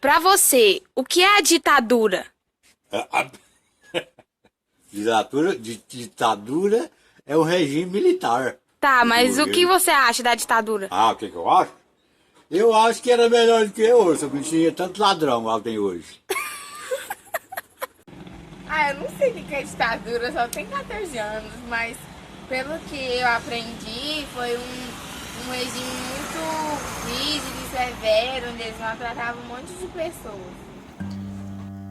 Pra você, o que é a ditadura? A ditadura é o regime militar. Tá, mas o governo. que você acha da ditadura? O que eu acho? Eu acho que era melhor do que hoje, só que não tinha tanto ladrão igual tem hoje. Eu não sei o que é ditadura, só tenho 14 anos, mas pelo que eu aprendi, foi um regime muito rígido e severo, onde eles maltratavam um monte de pessoas.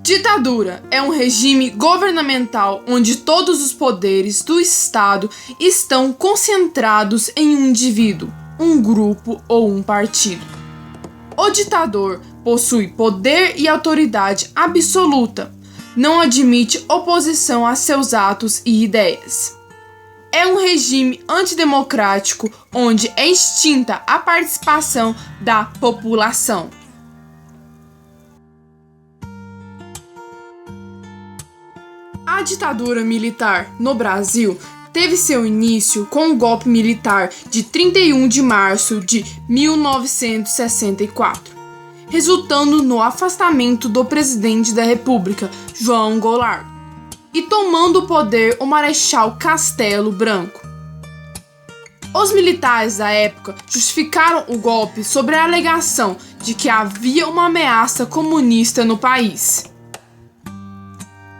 Ditadura é um regime governamental onde todos os poderes do Estado estão concentrados em um indivíduo, um grupo ou um partido. O ditador possui poder e autoridade absoluta, não admite oposição a seus atos e ideias. É um regime antidemocrático onde é extinta a participação da população. A ditadura militar no Brasil teve seu início com o golpe militar de 31 de março de 1964, resultando no afastamento do presidente da República, João Goulart, e tomando o poder o Marechal Castelo Branco. Os militares da época justificaram o golpe sobre a alegação de que havia uma ameaça comunista no país.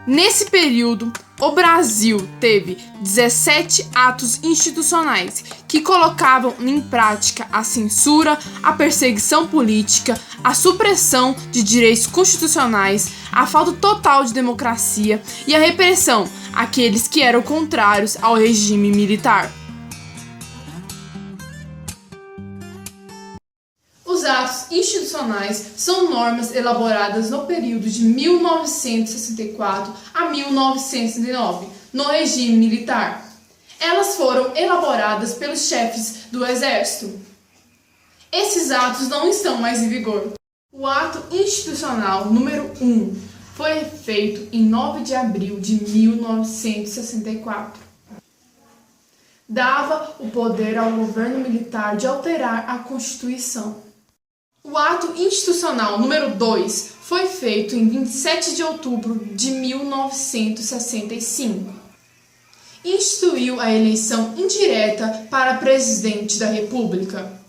Nesse período, o Brasil teve 17 atos institucionais que colocavam em prática a censura, a perseguição política, a supressão de direitos constitucionais, a falta total de democracia e a repressão àqueles que eram contrários ao regime militar. Os atos institucionais são normas elaboradas no período de 1964 a 1969, no regime militar. Elas foram elaboradas pelos chefes do Exército. Esses atos não estão mais em vigor. O ato institucional número 1 foi feito em 9 de abril de 1964. Dava o poder ao governo militar de alterar a Constituição. O ato institucional número 2 foi feito em 27 de outubro de 1965. Instituiu a eleição indireta para presidente da República.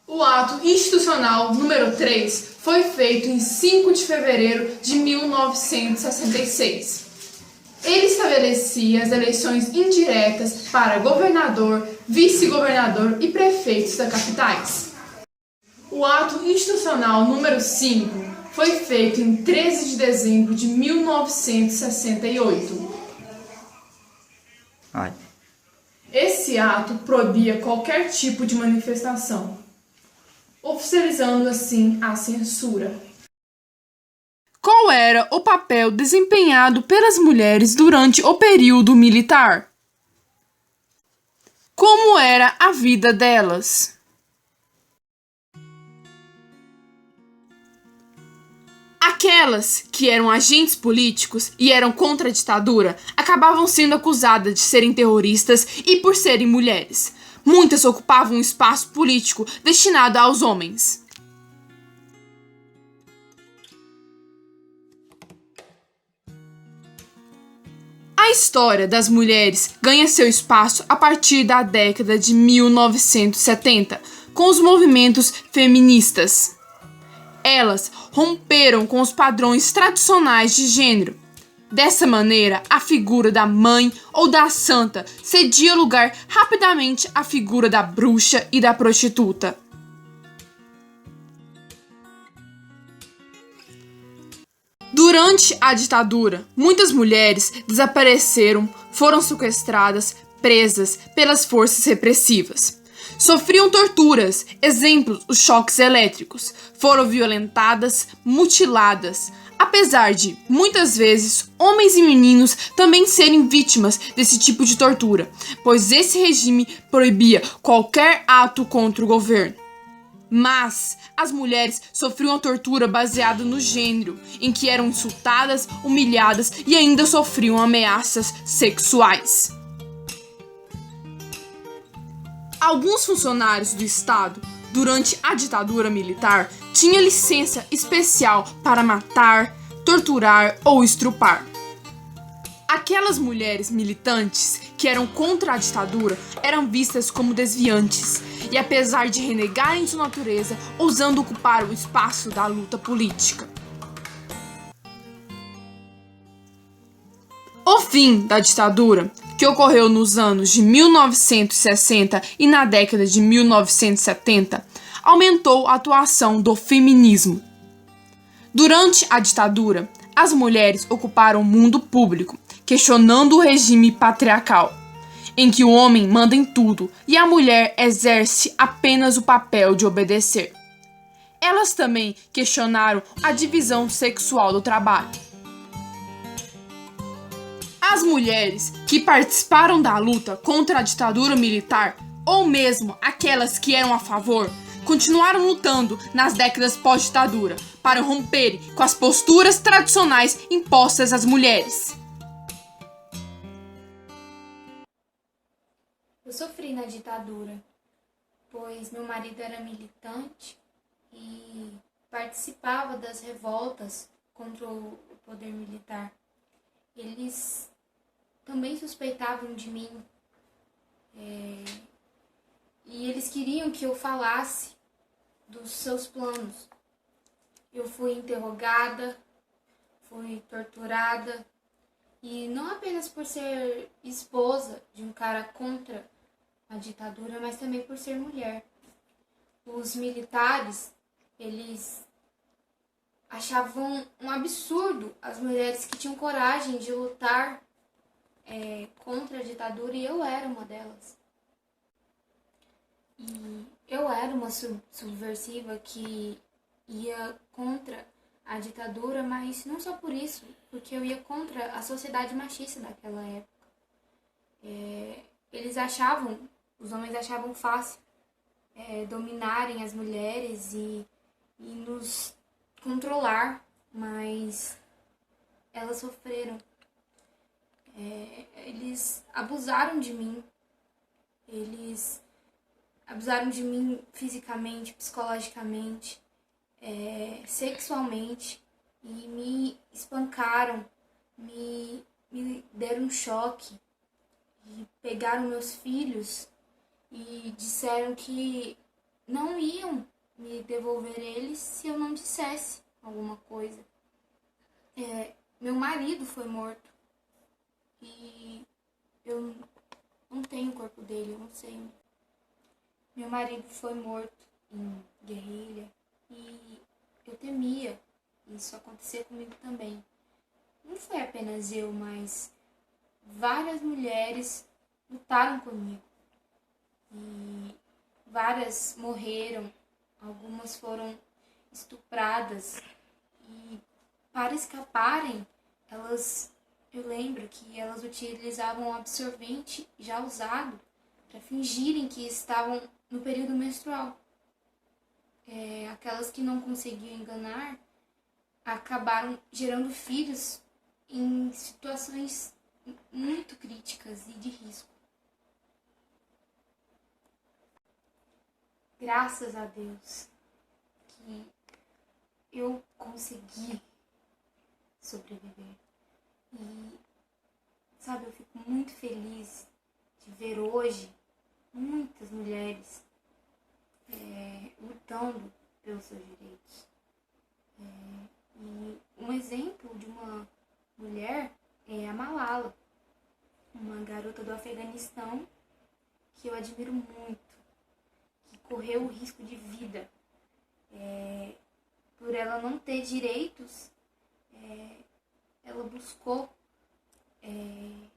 O ato institucional número 3 foi feito em 5 de fevereiro de 1966. Ele estabelecia as eleições indiretas para governador, vice-governador e prefeitos das capitais. O ato institucional número 5 foi feito em 13 de dezembro de 1968. Esse ato proibia qualquer tipo de manifestação, oficializando assim a censura. Qual era o papel desempenhado pelas mulheres durante o período militar? Como era a vida delas? Aquelas que eram agentes políticos e eram contra a ditadura acabavam sendo acusadas de serem terroristas e por serem mulheres. Muitas ocupavam um espaço político destinado aos homens. A história das mulheres ganha seu espaço a partir da década de 1970, com os movimentos feministas. Elas romperam com os padrões tradicionais de gênero. Dessa maneira, a figura da mãe ou da santa cedia lugar rapidamente à figura da bruxa e da prostituta. Durante a ditadura, muitas mulheres desapareceram, foram sequestradas, presas pelas forças repressivas. Sofriam torturas, exemplos, os choques elétricos, foram violentadas, mutiladas, apesar de, muitas vezes, homens e meninos também serem vítimas desse tipo de tortura, pois esse regime proibia qualquer ato contra o governo. Mas as mulheres sofriam a tortura baseada no gênero, em que eram insultadas, humilhadas e ainda sofriam ameaças sexuais. Alguns funcionários do Estado, durante a ditadura militar, tinha licença especial para matar, torturar ou estrupar. Aquelas mulheres militantes que eram contra a ditadura eram vistas como desviantes e, apesar de renegarem sua natureza, ousando ocupar o espaço da luta política. O fim da ditadura, que ocorreu nos anos de 1960 e na década de 1970, aumentou a atuação do feminismo. Durante a ditadura, as mulheres ocuparam o mundo público, questionando o regime patriarcal, em que o homem manda em tudo e a mulher exerce apenas o papel de obedecer. Elas também questionaram a divisão sexual do trabalho. As mulheres que participaram da luta contra a ditadura militar, ou mesmo aquelas que eram a favor, continuaram lutando nas décadas pós-ditadura para romperem com as posturas tradicionais impostas às mulheres. Eu sofri na ditadura, pois meu marido era militante e participava das revoltas contra o poder militar. Eles também suspeitavam de mim e eles queriam que eu falasse dos seus planos. Eu fui interrogada, fui torturada, e não apenas por ser esposa de um cara contra a ditadura, mas também por ser mulher. Os militares, eles achavam um absurdo as mulheres que tinham coragem de lutar contra a ditadura, e eu era uma delas. E eu era uma subversiva que ia contra a ditadura, mas não só por isso, porque eu ia contra a sociedade machista daquela época. Os homens achavam fácil dominarem as mulheres e nos controlar, mas elas sofreram. Eles abusaram de mim, eles abusaram de mim fisicamente, psicologicamente, sexualmente, e me espancaram, me deram um choque, e pegaram meus filhos e disseram que não iam me devolver eles se eu não dissesse alguma coisa. Meu marido foi morto e eu não tenho o corpo dele, eu não sei. Meu marido foi morto em guerrilha e eu temia isso acontecer comigo também. Não foi apenas eu, mas várias mulheres lutaram comigo e várias morreram, algumas foram estupradas, e para escaparem, eu lembro que elas utilizavam um absorvente já usado para fingirem que estavam no período menstrual. Aquelas que não conseguiam enganar acabaram gerando filhos em situações muito críticas e de risco. Graças a Deus que eu consegui sobreviver. E, sabe, eu fico muito feliz de ver hoje muitas mulheres lutando pelos seus direitos. E um exemplo de uma mulher é a Malala, uma garota do Afeganistão que eu admiro muito, que correu o risco de vida. Por ela não ter direitos, ela buscou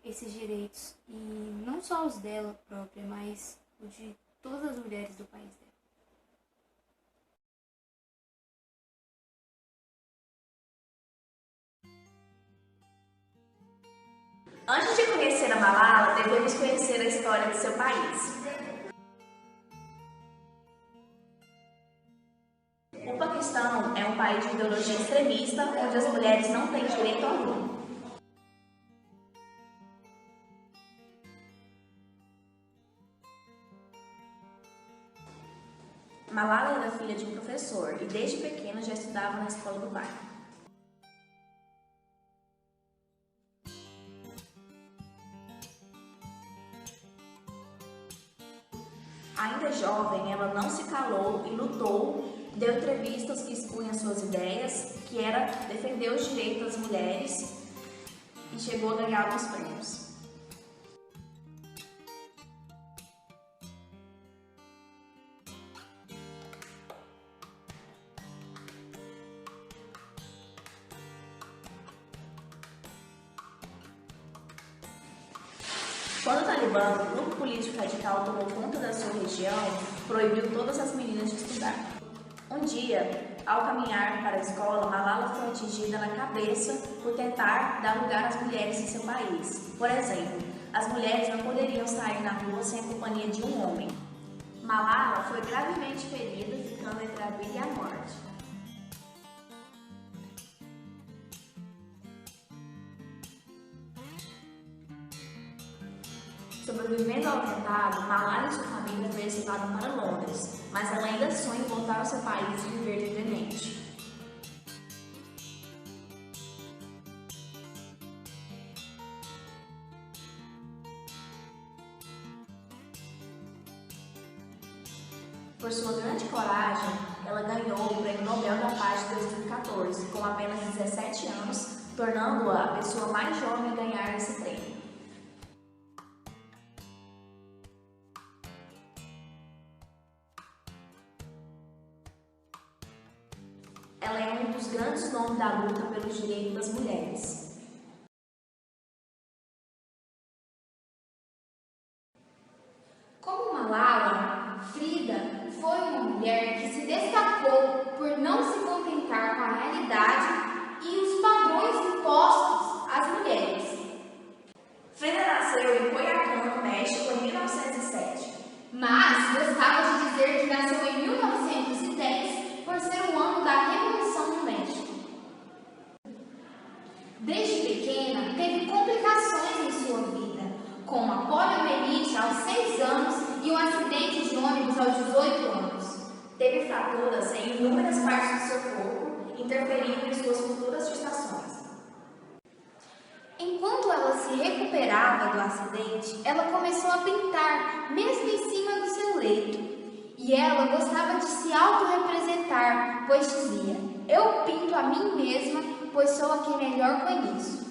esses direitos, e não só os dela própria, mas os de todas as mulheres do país dela. Antes de conhecer a Malala, devemos conhecer a história de seu país. O Paquistão é um país de ideologia extremista, onde as mulheres não têm direito algum. Malala era filha de um professor e desde pequena já estudava na escola do bairro. Ainda jovem, ela não se calou e lutou, deu entrevistas que expunham suas ideias, que era defender os direitos das mulheres e chegou a ganhar alguns prêmios. Quando o Talibã, o grupo político radical, tomou conta da sua região, proibiu todas as meninas de estudar. Um dia, ao caminhar para a escola, Malala foi atingida na cabeça por tentar dar lugar às mulheres em seu país. Por exemplo, as mulheres não poderiam sair na rua sem a companhia de um homem. Malala foi gravemente ferida, ficando entre a vida e a morte. Sobrevivendo ao atentado, Malala e sua família foi exilada para Londres, mas ela ainda sonha em voltar ao seu país e viver livremente. Por sua grande coragem, ela ganhou o Prêmio Nobel da Paz de 2014, com apenas 17 anos, tornando-a a pessoa mais jovem a ganhar esse prêmio. Ela é um dos grandes nomes da luta pelos direitos das mulheres. Como Malala, Frida foi uma mulher que se destacou por não se contentar com a realidade e os padrões impostos às mulheres. Frida nasceu em Culiacán, no México, em 1907. Mas gostava de dizer que nasceu em 1910 por ser o ano da Revolução no México. Desde pequena, teve complicações em sua vida, como a poliomielite aos 6 anos e um acidente de ônibus aos 18 anos. Teve fraturas em inúmeras partes do seu corpo, interferindo em suas futuras gestações. Enquanto ela se recuperava do acidente, ela começou a pintar, mesmo em cima do seu leito. E ela gostava de se autorrepresentar, pois dizia: "Eu pinto a mim mesma, pois sou a quem melhor conheço."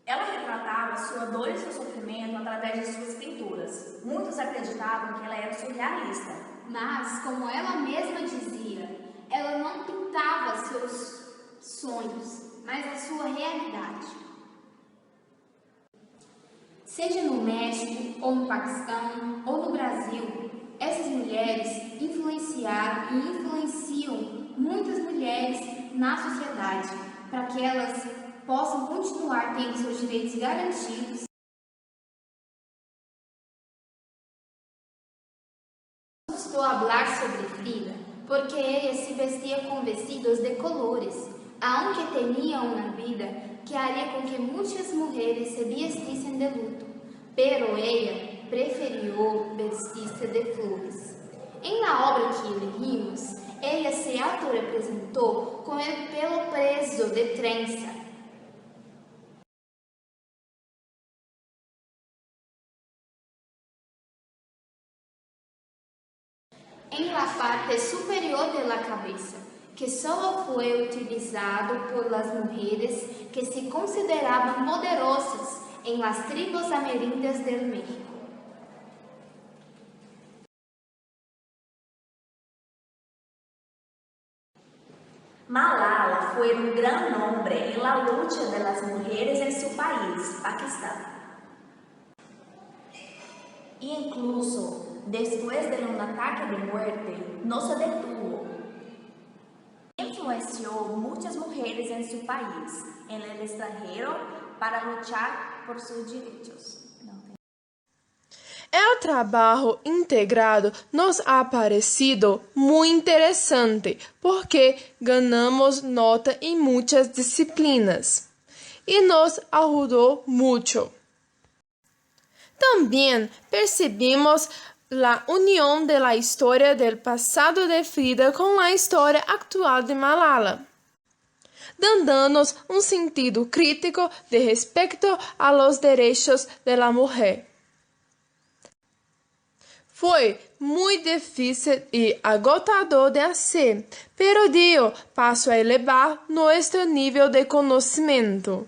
Ela retratava sua dor e seu sofrimento através de suas pinturas. Muitos acreditavam que ela era surrealista. Mas, como ela mesma dizia, ela não pintava seus sonhos, mas a sua realidade. Seja no México, ou no Paquistão, ou no Brasil, essas mulheres influenciaram e influenciam muitas mulheres na sociedade para que elas possam continuar tendo seus direitos garantidos. Estou a falar sobre Frida porque ella se vestia com vestidos de colores, aunque tenía una vida que haría con que muchas mujeres se vestissem de luto, pero ella preferiu vestir-se de flores. Em la obra que elegimos, ella se autorrepresentou com el pelo preso de trenza. En la parte superior de la cabeza, que solo fue utilizado por las mujeres que se consideraban poderosas en las tribus amerindias del México. Malala fue un gran nombre en la lucha de las mujeres en su país, Pakistán. E incluso después de un ataque de muerte, no se detuvo. Influenció muchas mujeres en su país, en el extranjero, para luchar por sus derechos. O trabalho integrado nos ha parecido muito interessante porque ganhamos nota em muitas disciplinas e nos ajudou muito. Também percebemos la unión de la historia del pasado de Frida con la historia actual de Malala, dándonos un sentido crítico de respecto a los derechos de la mujer. Foi muy difícil y agotador de hacer, pero dio paso a elevar nuestro nivel de conocimiento.